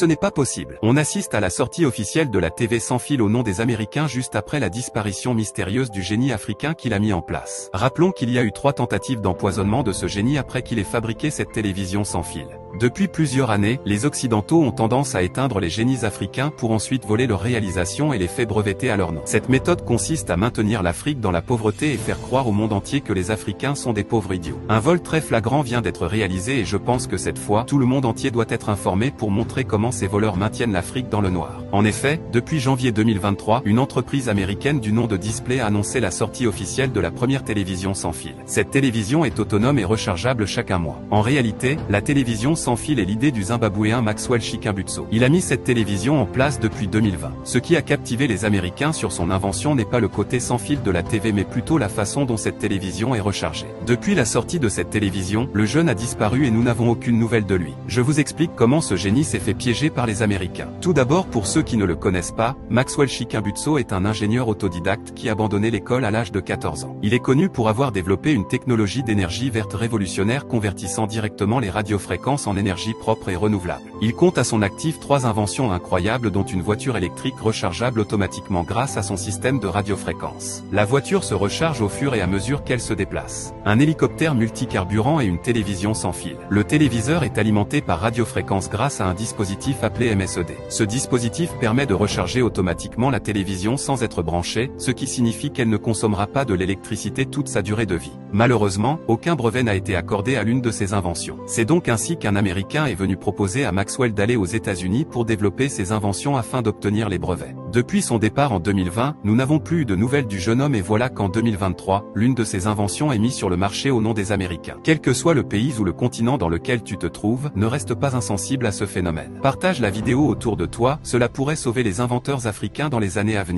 Ce n'est pas possible. On assiste à la sortie officielle de la TV sans fil au nom des Américains juste après la disparition mystérieuse du génie africain qu'il a mis en place. Rappelons qu'il y a eu 3 tentatives d'empoisonnement de ce génie après qu'il ait fabriqué cette télévision sans fil. Depuis plusieurs années, les Occidentaux ont tendance à éteindre les génies africains pour ensuite voler leurs réalisations et les faits brevetés à leur nom. Cette méthode consiste à maintenir l'Afrique dans la pauvreté et faire croire au monde entier que les Africains sont des pauvres idiots. Un vol très flagrant vient d'être réalisé et je pense que cette fois, tout le monde entier doit être informé pour montrer comment ces voleurs maintiennent l'Afrique dans le noir. En effet, depuis janvier 2023, une entreprise américaine du nom de Display a annoncé la sortie officielle de la première télévision sans fil. Cette télévision est autonome et rechargeable chaque mois. En réalité, la télévision sans fil est l'idée du Zimbabwéen Maxwell Chikambutso. Il a mis cette télévision en place depuis 2020. Ce qui a captivé les Américains sur son invention n'est pas le côté sans fil de la TV mais plutôt la façon dont cette télévision est rechargée. Depuis la sortie de cette télévision, le jeune a disparu et nous n'avons aucune nouvelle de lui. Je vous explique comment ce génie s'est fait piéger par les Américains. Tout d'abord, pour ceux qui ne le connaissent pas, Maxwell Chikambutso est un ingénieur autodidacte qui a abandonné l'école à l'âge de 14 ans. Il est connu pour avoir développé une technologie d'énergie verte révolutionnaire convertissant directement les radiofréquences en énergie propre et renouvelable. Il compte à son actif 3 inventions incroyables dont une voiture électrique rechargeable automatiquement grâce à son système de radiofréquences. La voiture se recharge au fur et à mesure qu'elle se déplace. Un hélicoptère multicarburant et une télévision sans fil. Le téléviseur est alimenté par radiofréquence grâce à un dispositif appelé MSED. Ce dispositif permet de recharger automatiquement la télévision sans être branchée, ce qui signifie qu'elle ne consommera pas de l'électricité toute sa durée de vie. Malheureusement, aucun brevet n'a été accordé à l'une de ces inventions. C'est donc ainsi qu'un Américain est venu proposer à Maxwell d'aller aux États-Unis pour développer ses inventions afin d'obtenir les brevets. Depuis son départ en 2020, nous n'avons plus eu de nouvelles du jeune homme et voilà qu'en 2023, l'une de ses inventions est mise sur le marché au nom des Américains. Quel que soit le pays ou le continent dans lequel tu te trouves, ne reste pas insensible à ce phénomène. Partage la vidéo autour de toi, cela pourrait sauver les inventeurs africains dans les années à venir.